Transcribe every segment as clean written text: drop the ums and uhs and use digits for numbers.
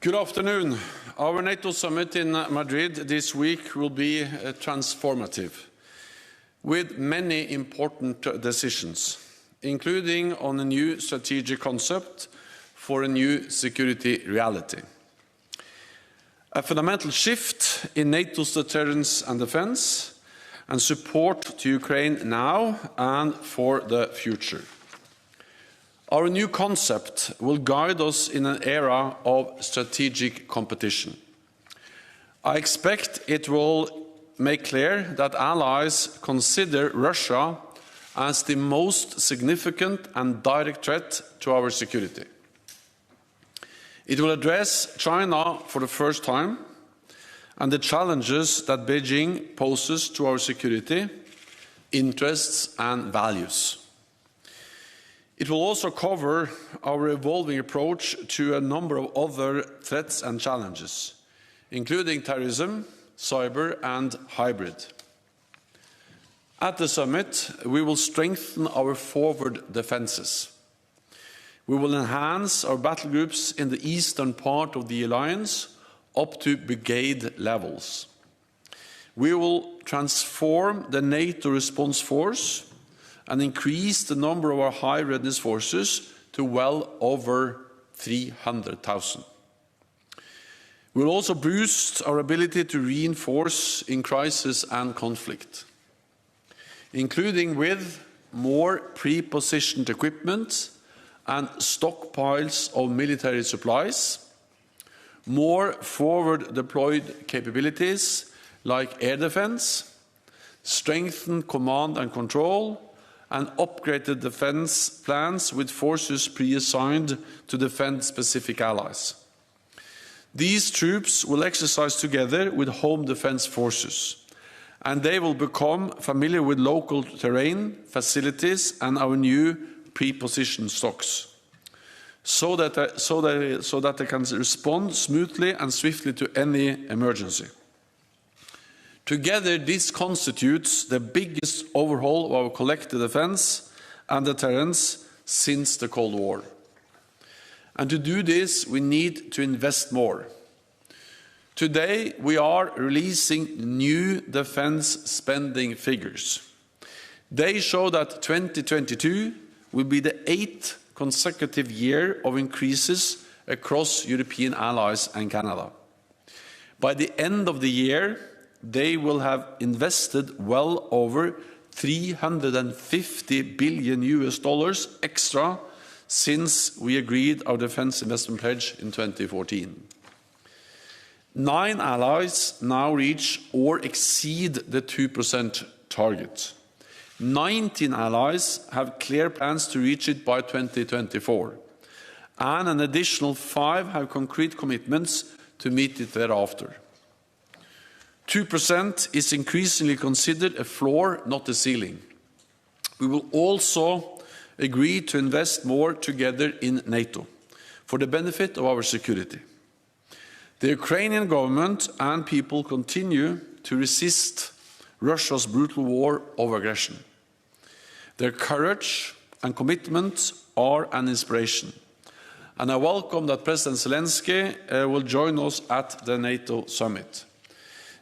Good afternoon. Our NATO Summit in Madrid this week will be transformative, with many important decisions, including on a new strategic concept for a new security reality. A fundamental shift in NATO's deterrence and defense, and support to Ukraine now and for the future. Our new concept will guide us in an era of strategic competition. I expect it will make clear that allies consider Russia as the most significant and direct threat to our security. It will address China for the first time and the challenges that Beijing poses to our security, interests and values. It will also cover our evolving approach to a number of other threats and challenges, including terrorism, cyber and hybrid. At the summit, we will strengthen our forward defences. We will enhance our battle groups in the eastern part of the alliance up to brigade levels. We will transform the NATO response force and increase the number of our high readiness forces to well over 300,000. We will also boost our ability to reinforce in crisis and conflict, including with more pre-positioned equipment and stockpiles of military supplies, more forward-deployed capabilities like air defense, strengthened command and control, and upgraded defense plans with forces pre-assigned to defend specific allies. These troops will exercise together with home defense forces, and they will become familiar with local terrain, facilities, and our new pre-positioned stocks, so that they can respond smoothly and swiftly to any emergency. Together, this constitutes the biggest overhaul of our collective defense and deterrence since the Cold War. And to do this, we need to invest more. Today, we are releasing new defense spending figures. They show that 2022 will be the 8th consecutive year of increases across European allies and Canada. By the end of the year, they will have invested well over $350 billion extra since we agreed our defense investment pledge in 2014. 9 allies now reach or exceed the 2% target. 19 allies have clear plans to reach it by 2024, and an additional 5 have concrete commitments to meet it thereafter. 2% is increasingly considered a floor, not a ceiling. We will also agree to invest more together in NATO for the benefit of our security. The Ukrainian government and people continue to resist Russia's brutal war of aggression. Their courage and commitment are an inspiration, and I welcome that President Zelensky will join us at the NATO Summit.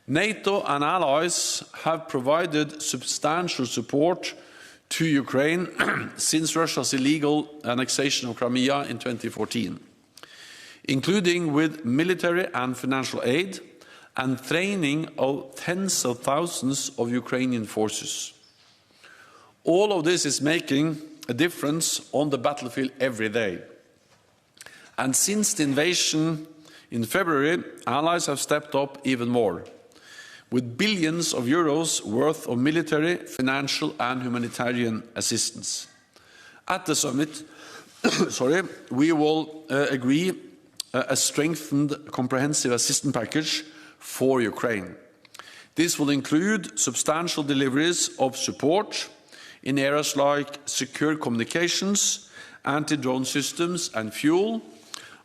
NATO and allies have provided substantial support to Ukraine since Russia's illegal annexation of Crimea in 2014, including with military and financial aid and training of tens of thousands of Ukrainian forces. All of this is making a difference on the battlefield every day. And since the invasion in February, allies have stepped up even more, with billions of euros worth of military, financial and humanitarian assistance. At the summit, we will agree a strengthened comprehensive assistance package for Ukraine. This will include substantial deliveries of support in areas like secure communications, anti-drone systems and fuel.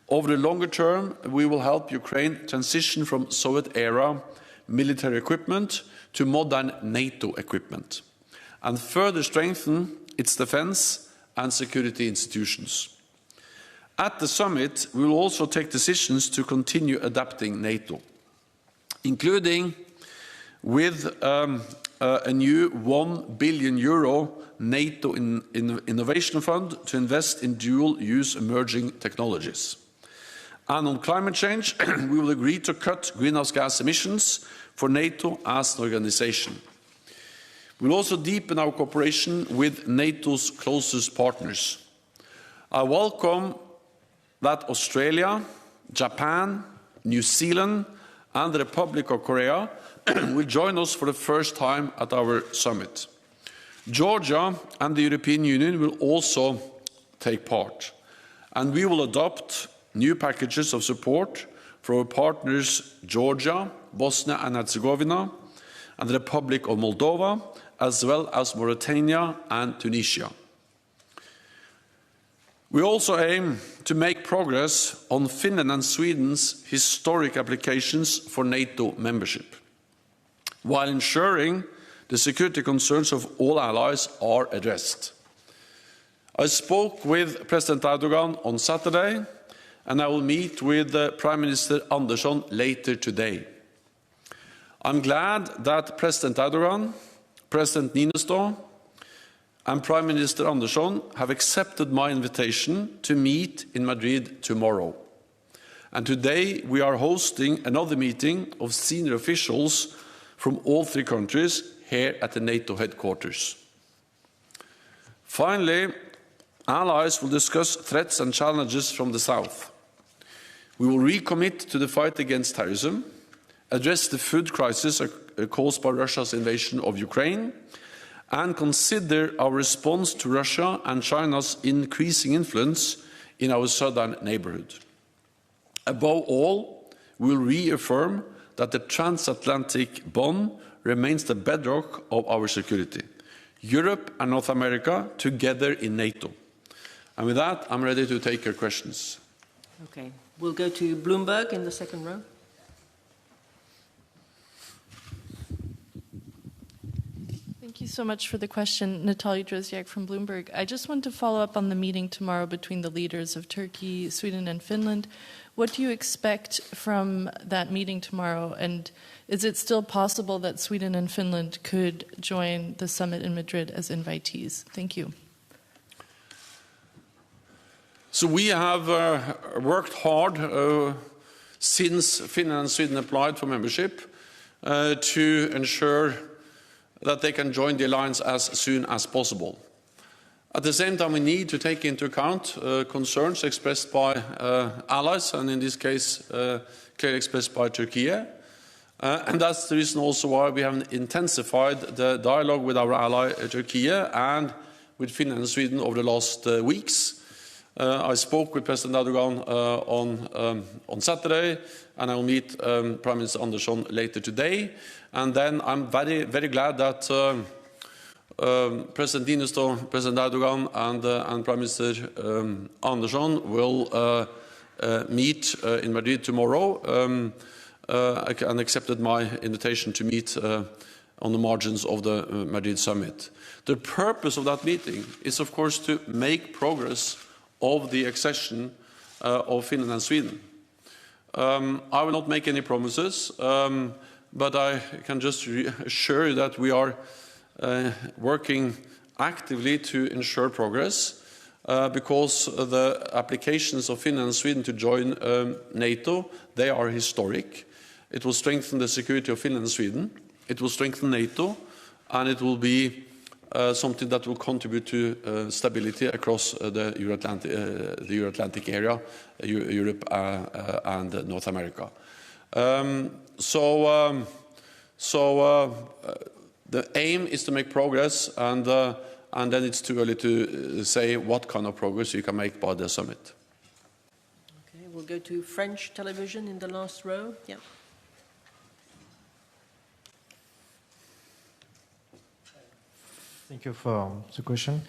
Over the longer term, we will help Ukraine transition from Soviet-era military equipment to modern NATO equipment, and further strengthen its defense and security institutions. At the summit, we will also take decisions to continue adapting NATO, including with a new €1 billion NATO Innovation Fund to invest in dual-use emerging technologies. And on climate change, we will agree to cut greenhouse gas emissions for NATO as an organization. We will also deepen our cooperation with NATO's closest partners. I welcome that Australia, Japan, New Zealand, and the Republic of Korea will join us for the first time at our summit. Georgia and the European Union will also take part, and we will adopt new packages of support for our partners Georgia, Bosnia and Herzegovina, and the Republic of Moldova, as well as Mauritania and Tunisia. We also aim to make progress on Finland and Sweden's historic applications for NATO membership, while ensuring the security concerns of all allies are addressed. I spoke with President Erdogan on Saturday, and I will meet with Prime Minister Andersson later today. I'm glad that President Erdogan, President Niinistö, and Prime Minister Andersson have accepted my invitation to meet in Madrid tomorrow. And today we are hosting another meeting of senior officials from all three countries here at the NATO headquarters. Finally, allies will discuss threats and challenges from the south. We will recommit to the fight against terrorism, address the food crisis caused by Russia's invasion of Ukraine, and consider our response to Russia and China's increasing influence in our southern neighborhood. Above all, we will reaffirm that the transatlantic bond remains the bedrock of our security. Europe and North America together in NATO. And with that, I'm ready to take your questions. Okay, we'll go to Bloomberg in the second row. Thank you so much for the question. Natalia Drozdiak from Bloomberg. I just want to follow up on the meeting tomorrow between the leaders of Turkey, Sweden, and Finland. What do you expect from that meeting tomorrow? And is it still possible that Sweden and Finland could join the summit in Madrid as invitees? Thank you. So we have worked hard since Finland and Sweden applied for membership to ensure that they can join the alliance as soon as possible. At the same time, we need to take into account concerns expressed by allies, and in this case, clearly expressed by Turkey. And that's the reason also why we have intensified the dialogue with our ally Turkey and with Finland and Sweden over the last weeks. I spoke with President Erdogan on Saturday, and I will meet Prime Minister Andersson later today. And then I'm very, very glad that President Niinistö, President Erdogan, and Prime Minister Andersson will meet in Madrid tomorrow and accepted my invitation to meet on the margins of the Madrid Summit. The purpose of that meeting is, of course, to make progress of the accession of Finland and Sweden. I will not make any promises, but I can just assure you that we are working actively to ensure progress because the applications of Finland and Sweden to join NATO, they are historic. It will strengthen the security of Finland and Sweden. It will strengthen NATO, and it will be something that will contribute to stability across the Euro-Atlantic area, Europe and North America. So the aim is to make progress, and then it's too early to say what kind of progress you can make by the summit. Okay, we'll go to French television in the last row. Yeah. Thank you for the question.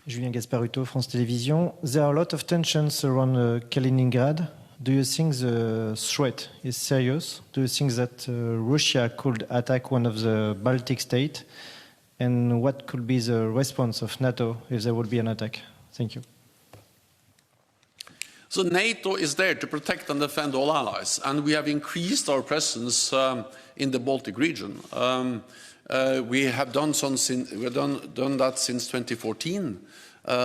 Julien Gasparuto, France Télévisions. There are a lot of tensions around Kaliningrad. Do you think the threat is serious? Do you think that Russia could attack one of the Baltic states? And what could be the response of NATO if there would be an attack? Thank you. So NATO is there to protect and defend all allies, and we have increased our presence in the Baltic region. We have done that since 2014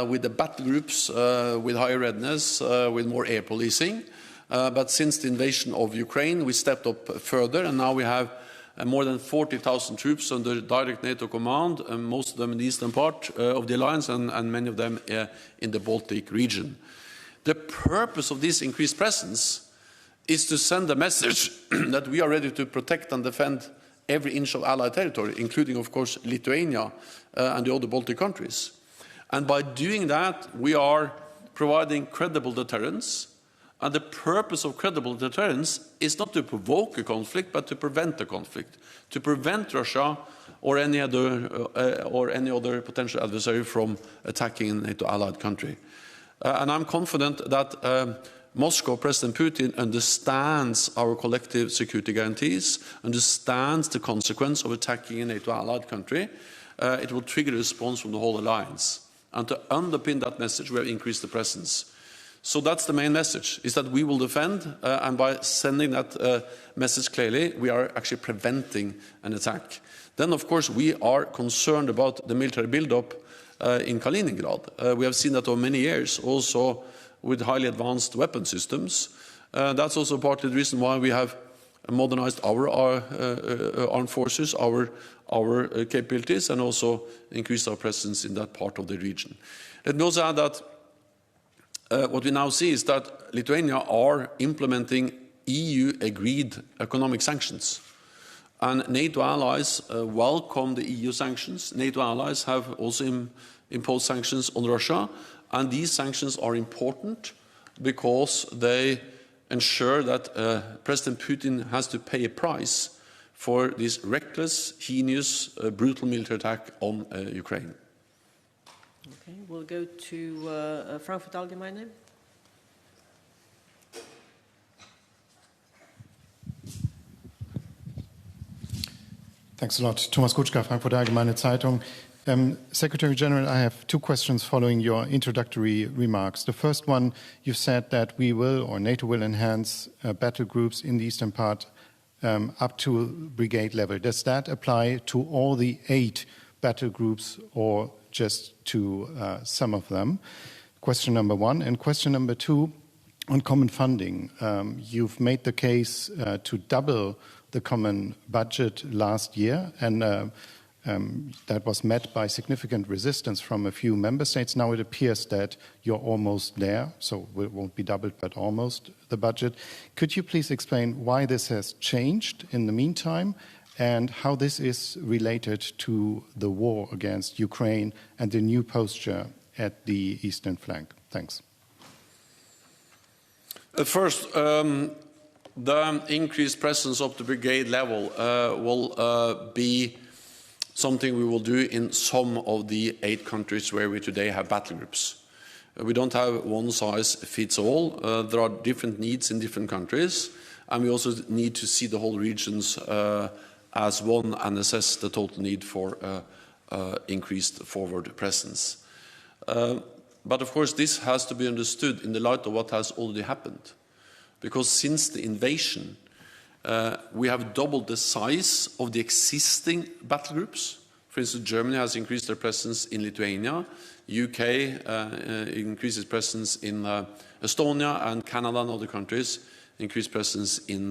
with the battle groups, with higher readiness, with more air policing. But since the invasion of Ukraine, we stepped up further, and now we have more than 40,000 troops under direct NATO command, most of them in the eastern part of the alliance, and many of them in the Baltic region. The purpose of this increased presence is to send a message that we are ready to protect and defend every inch of Allied territory, including, of course, Lithuania and the other Baltic countries. And by doing that, we are providing credible deterrence. And the purpose of credible deterrence is not to provoke a conflict, but to prevent a conflict, to prevent Russia or any other potential adversary from attacking a NATO allied country. And I'm confident that Moscow, President Putin, understands our collective security guarantees, understands the consequence of attacking a NATO allied country. It will trigger a response from the whole alliance. And to underpin that message, we have increased the presence. So that's the main message, is that we will defend, and by sending that message clearly, we are actually preventing an attack. Then, of course, we are concerned about the military buildup in Kaliningrad. We have seen that over many years, also with highly advanced weapon systems. That's also partly the reason why we have modernized our armed forces, our capabilities, and also increased our presence in that part of the region. Let me also add that what we now see is that Lithuania are implementing EU-agreed economic sanctions. And NATO allies welcome the EU sanctions. NATO allies have also imposed sanctions on Russia. And these sanctions are important because they ensure that President Putin has to pay a price for this reckless, heinous, brutal military attack on Ukraine. Okay, we'll go to Frankfurt Allgemeine. Thanks a lot. Thomas Kutschka, Frankfurt Allgemeine Zeitung. Secretary General, I have two questions following your introductory remarks. The first one, you said that we will, or NATO will, enhance battle groups in the eastern part up to brigade level. Does that apply to all the 8 battle groups or just to some of them? Question number one. And question number two, on common funding. You've made the case to double the common budget last year, and that was met by significant resistance from a few member states. Now it appears that you're almost there, so it won't be doubled, but almost the budget. Could you please explain why this has changed in the meantime, and how this is related to the war against Ukraine and the new posture at the eastern flank? Thanks. First, the increased presence of the brigade level will be something we will do in some of the 8 countries where we today have battle groups. We don't have one size fits all. There are different needs in different countries, and we also need to see the whole regions as one and assess the total need for increased forward presence. But of course, this has to be understood in the light of what has already happened. Because since the invasion, we have doubled the size of the existing battle groups. For instance, Germany has increased their presence in Lithuania, UK increased its presence in Estonia, and Canada and other countries increased presence in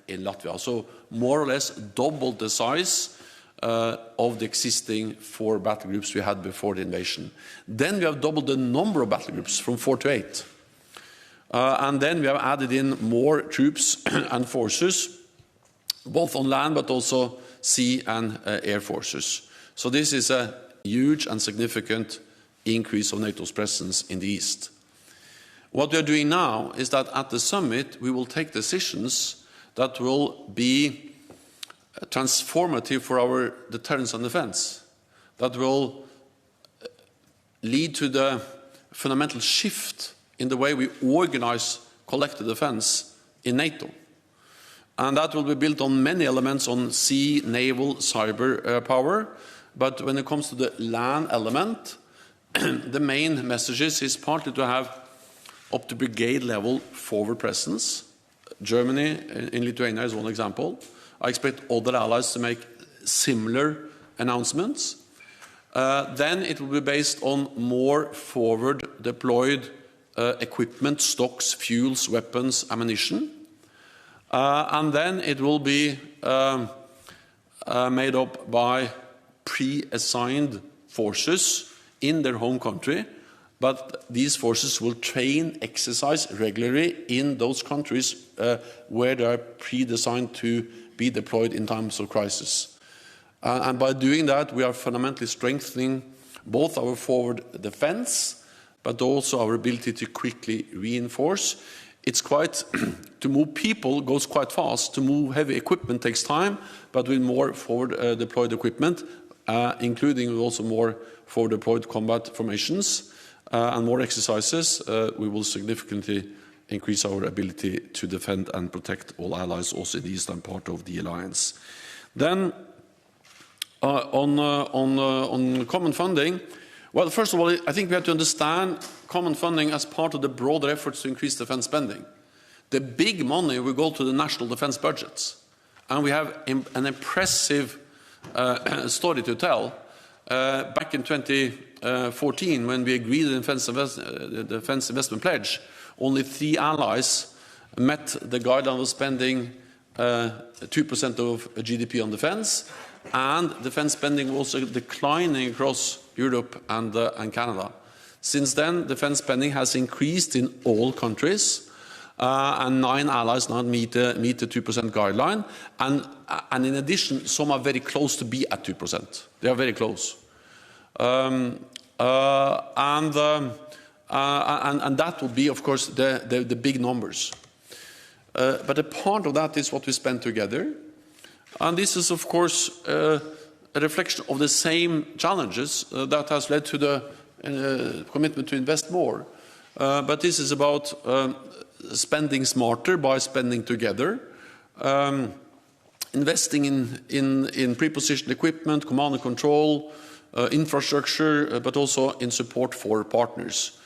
Latvia. So more or less doubled the size of the existing 4 battle groups we had before the invasion. Then we have doubled the number of battle groups from 4 to 8. And then we have added in more troops and forces, both on land but also sea and air forces. So this is a huge and significant increase of NATO's presence in the east. What we are doing now is that at the summit we will take decisions that will be transformative for our deterrence and defense, that will lead to the fundamental shift in the way we organize collective defense in NATO. And that will be built on many elements on sea, naval, cyber power. But when it comes to the land element, the main messages is partly to have up to brigade level forward presence. Germany in Lithuania is one example. I expect other allies to make similar announcements. Then it will be based on more forward deployed equipment, stocks, fuels, weapons, ammunition. And then it will be made up by pre-assigned forces in their home country, but these forces will train, exercise regularly in those countries where they are pre-designed to be deployed in times of crisis. And by doing that, we are fundamentally strengthening both our forward defense, but also our ability to quickly reinforce. It's quite, to move people goes quite fast. To move heavy equipment takes time, but with more forward deployed equipment, including also more forward deployed combat formations and more exercises, we will significantly increase our ability to defend and protect all allies, also in the eastern part of the alliance. Then, on common funding, well, first of all, I think we have to understand common funding as part of the broader efforts to increase defense spending. The big money will go to the national defense budgets. And we have an impressive story to tell. Back in 2014, when we agreed the defense investment pledge, only 3 allies met the guideline of spending 2% of GDP on defense, and defense spending was also declining across Europe and Canada. Since then, defense spending has increased in all countries, and 9 allies now meet the 2% guideline. And in addition, some are very close to be at 2%. They are very close. And that will be, of course, the big numbers. But a part of that is what we spend together. And this is, of course, a reflection of the same challenges that has led to the commitment to invest more. But this is about spending smarter by spending together, investing in pre-positioned equipment, command and control, infrastructure, but also in support for partners.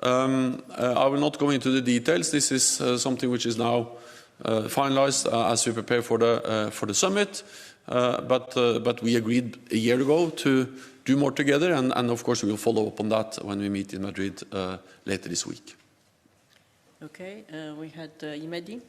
I will not go into the details. This is something which is now finalized as we prepare for the summit. But we agreed a year ago to do more together, and of course we will follow up on that when we meet in Madrid later this week. Okay, we had Imedi.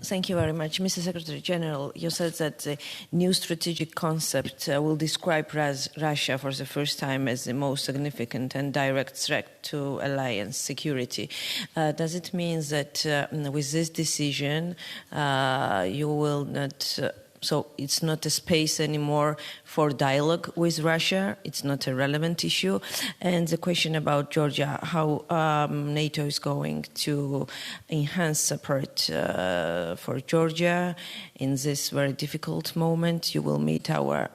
Thank you very much. Mr. Secretary General, you said that the new strategic concept will describe Russia for the first time as the most significant and direct threat to alliance security. Does it mean that with this decision you will not... So it's not a space anymore for dialogue with Russia. It's not a relevant issue. And the question about Georgia, how NATO is going to enhance support for Georgia in this very difficult moment. You will meet our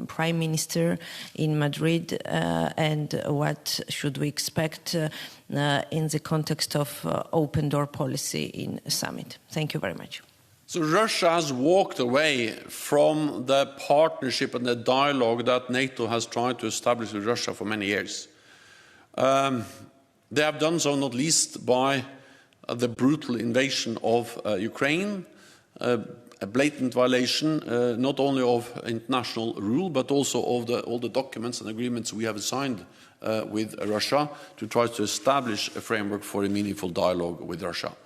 Prime Minister in Madrid. And what should we expect in the context of open door policy in Summit? Thank you very much. So Russia has walked away from the partnership and the dialogue that NATO has tried to establish with Russia for many years. They have done so not least by the brutal invasion of Ukraine, a blatant violation not only of international rule but also of all the documents and agreements we have signed with Russia to try to establish a framework for a meaningful dialogue with Russia.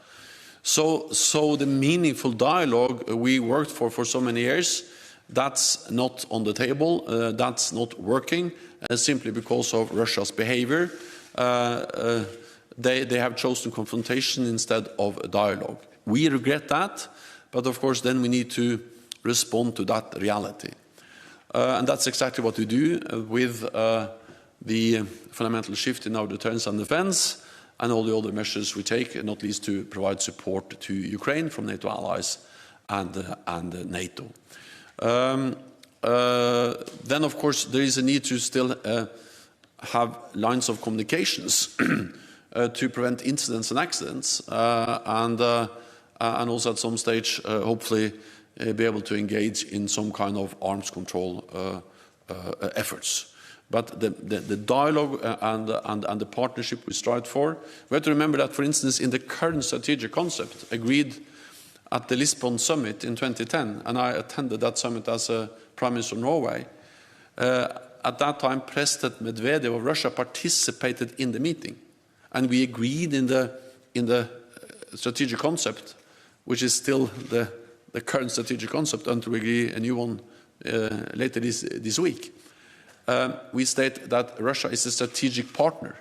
So the meaningful dialogue we worked for so many years, that's not on the table, that's not working, simply because of Russia's behavior. They have chosen confrontation instead of dialogue. We regret that, but of course then we need to respond to that reality. And that's exactly what we do with the fundamental shift in our deterrence and defense, and all the other measures we take, not least to provide support to Ukraine from NATO allies and NATO. Then, of course, there is a need to still have lines of communications to prevent incidents and accidents, and also at some stage, hopefully, be able to engage in some kind of arms control efforts. but the dialogue and the partnership we strive for. We have to remember that, for instance, in the current strategic concept agreed at the Lisbon Summit in 2010, and I attended that summit as a Prime Minister of Norway, at that time President Medvedev of Russia participated in the meeting, and we agreed in the strategic concept, which is still the current strategic concept until we agree a new one later this week. We state that Russia is a strategic partner.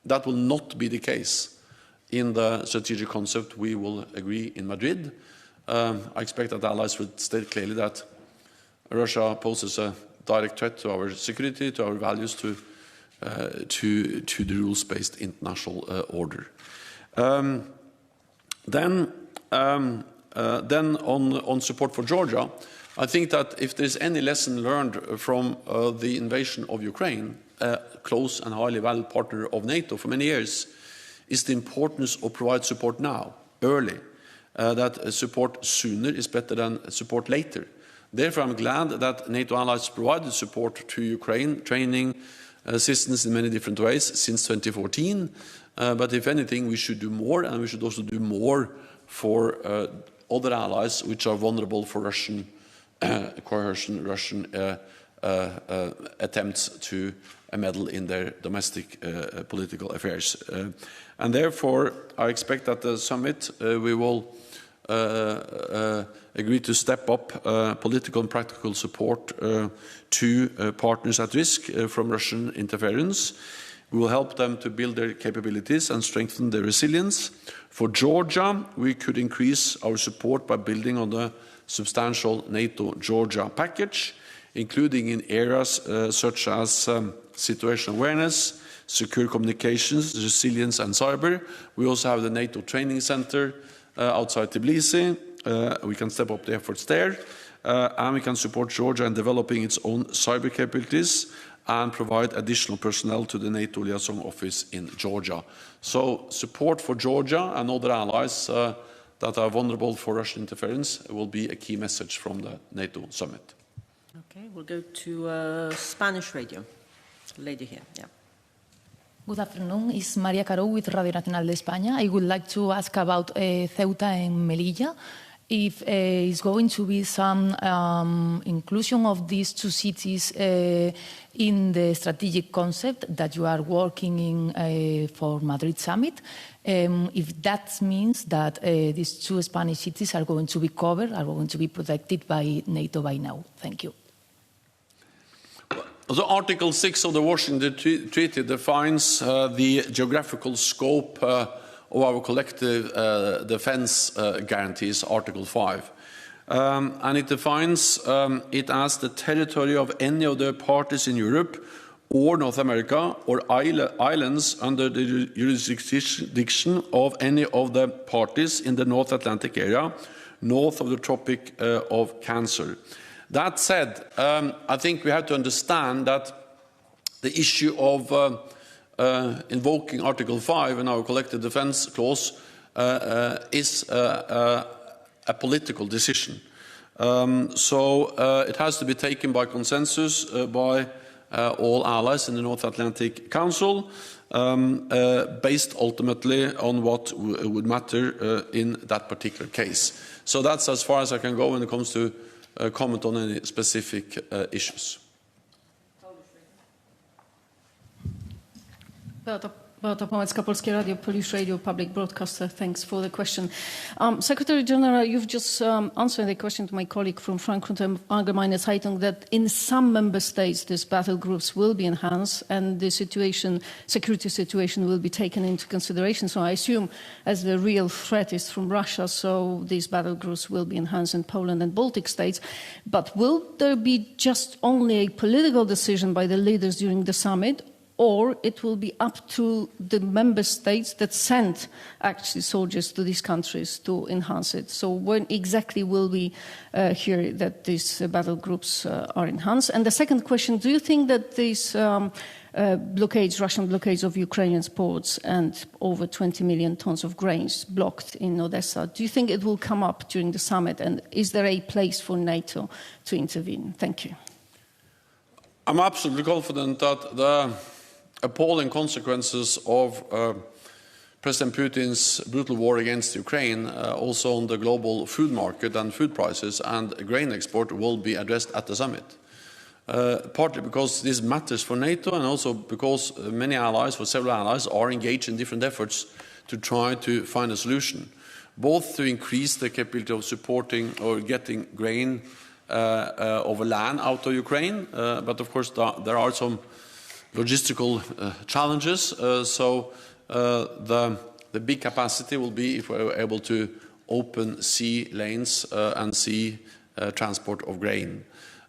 That will not be the case in the strategic concept we will agree in Madrid. I expect that allies would state clearly that Russia poses a direct threat to our security, to our values, to the rules-based international order. Then on support for Georgia, I think that if there's any lesson learned from the invasion of Ukraine, a close and highly valued partner of NATO for many years, is the importance of provide support now, early. That support sooner is better than support later. Therefore, I'm glad that NATO allies provided support to Ukraine, training, assistance in many different ways since 2014. But if anything, we should do more, and we should also do more for other allies which are vulnerable for Russian coercion, Russian attempts to meddle in their domestic political affairs. And therefore, I expect at the summit we will agree to step up political and practical support to partners at risk from Russian interference. We will help them to build their capabilities and strengthen their resilience. For Georgia, we could increase our support by building on the substantial NATO-Georgia package, including in areas such as situational awareness, secure communications, resilience and cyber. We also have the NATO training center outside Tbilisi. We can step up the efforts there, and we can support Georgia in developing its own cyber capabilities and provide additional personnel to the NATO liaison office in Georgia. So support for Georgia and other allies that are vulnerable for Russian interference will be a key message from the NATO summit. Okay, we'll go to Spanish radio. Lady here, yeah. Good afternoon, it's Maria Caro with Radio Nacional de España. I would like to ask about Ceuta and Melilla. If it's going to be some inclusion of these two cities in the strategic concept that you are working in for Madrid Summit, if that means that these two Spanish cities are going to be covered, are going to be protected by NATO by now. Thank you. So Article 6 of the Washington Treaty defines the geographical scope of our collective defense guarantees, Article 5. And it defines it as the territory of any of the parties in Europe or North America or islands under the jurisdiction of any of the parties in the North Atlantic area, north of the Tropic of Cancer. That said, I think we have to understand that the issue of invoking Article 5 in our collective defense clause is a political decision. So it has to be taken by consensus by all allies in the North Atlantic Council, based ultimately on what would matter in that particular case. So that's as far as I can go when it comes to comment on any specific issues. Beata Pomecka, Polskie Radio, Polish Radio, public broadcaster. Thanks for the question. Secretary General, you've just answered the question to my colleague from Frankfurter Allgemeine Zeitung that in some member states these battle groups will be enhanced and the security situation will be taken into consideration. So I assume as the real threat is from Russia, so these battle groups will be enhanced in Poland and Baltic states. But will there be just only a political decision by the leaders during the summit, or it will be up to the member states that send actually soldiers to these countries to enhance it? So when exactly will we hear that these battle groups are enhanced? And the second question, do you think that these Russian blockades of Ukrainian ports and over 20 million tons of grains blocked in Odessa, do you think it will come up during the summit? And is there a place for NATO to intervene? Thank you. I'm absolutely confident that the appalling consequences of President Putin's brutal war against Ukraine, also on the global food market and food prices and grain export, will be addressed at the summit. Partly because this matters for NATO, and also because many allies, for several allies, are engaged in different efforts to try to find a solution, both to increase the capability of supporting or getting grain over land out of Ukraine, but of course there are some logistical challenges, so the big capacity will be if we're able to open sea lanes and sea transport of grain.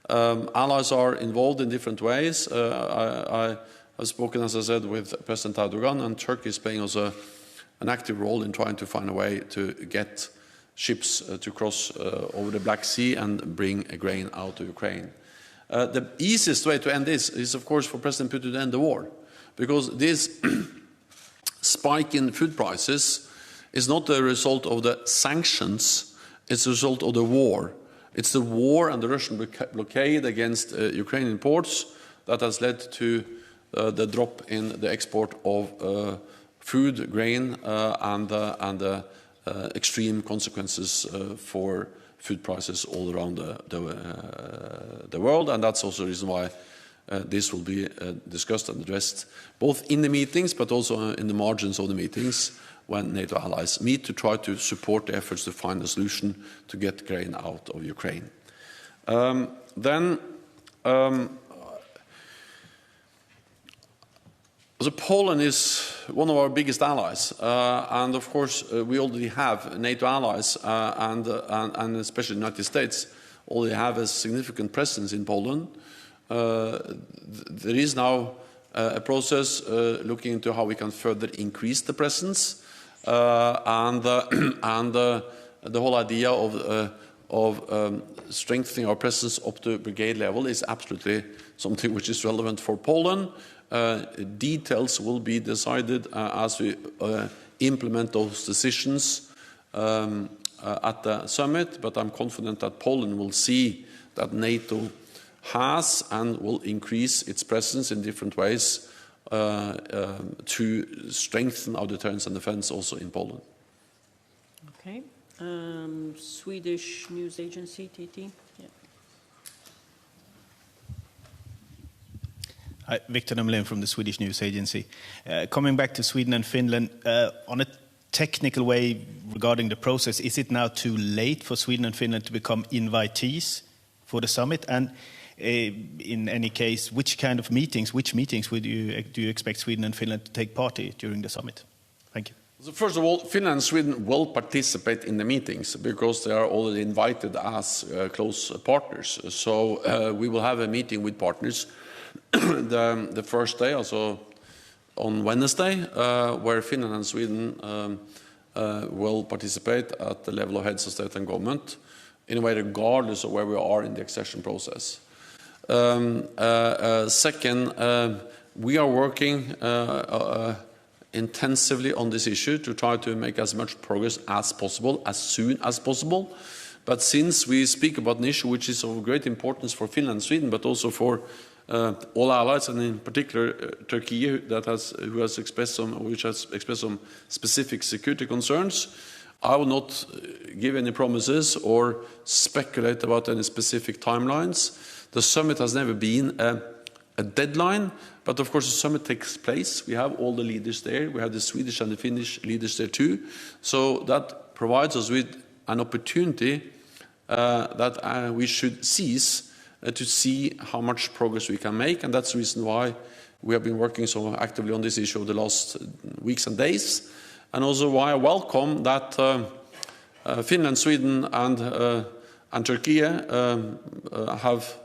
Allies are involved in different ways. I have spoken, as I said, with President Erdogan, and Turkey is playing also an active role in trying to find a way to get ships to cross over the Black Sea and bring grain out of Ukraine. The easiest way to end this is, of course, for President Putin to end the war, because this spike in food prices is not the result of the sanctions, it's the result of the war. It's the war and the Russian blockade against Ukrainian ports that has led to the drop in the export of food, grain, and the extreme consequences for food prices all around the world. And that's also the reason why this will be discussed and addressed both in the meetings but also in the margins of the meetings when NATO allies meet to try to support the efforts to find a solution to get grain out of Ukraine. So Poland is one of our biggest allies, and of course we already have NATO allies, and especially the United States already have a significant presence in Poland. There is now a process looking into how we can further increase the presence, and the whole idea of strengthening our presence up to brigade level is absolutely something which is relevant for Poland. Details will be decided as we implement those decisions at the summit, but I'm confident that Poland will see that NATO has and will increase its presence in different ways to strengthen our deterrence and defense also in Poland. Okay. Swedish news agency, TT. Yeah. Hi, Victor Nemlin from the Swedish news agency. Coming back to Sweden and Finland, on a technical way regarding the process, is it now too late for Sweden and Finland to become invitees for the summit? And in any case, which meetings do you expect Sweden and Finland to take part in during the summit? Thank you. So first of all, Finland and Sweden will participate in the meetings because they are already invited as close partners. So we will have a meeting with partners the first day, also on Wednesday, where Finland and Sweden will participate at the level of heads of state and government, in a way regardless of where we are in the accession process. Second, we are working intensively on this issue to try to make as much progress as possible, as soon as possible. But since we speak about an issue which is of great importance for Finland and Sweden, but also for all allies, and in particular Turkey, which has expressed some specific security concerns, I will not give any promises or speculate about any specific timelines. The summit has never been a deadline, but of course the summit takes place. We have all the leaders there. We have the Swedish and the Finnish leaders there too. So that provides us with an opportunity that we should seize to see how much progress we can make, and that's the reason why we have been working so actively on this issue over the last weeks and days, and also why I welcome that Finland, Sweden, and Turkey have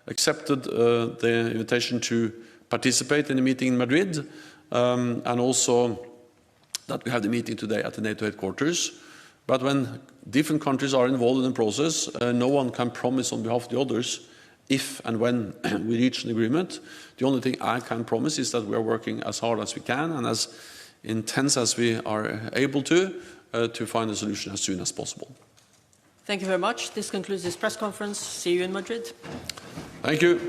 accepted the invitation to participate in the meeting in Madrid, and also that we have the meeting today at the NATO headquarters. But when different countries are involved in the process, no one can promise on behalf of the others if and when we reach an agreement. The only thing I can promise is that we are working as hard as we can and as intense as we are able to find a solution as soon as possible. Thank you very much. This concludes this press conference. See you in Madrid. Thank you.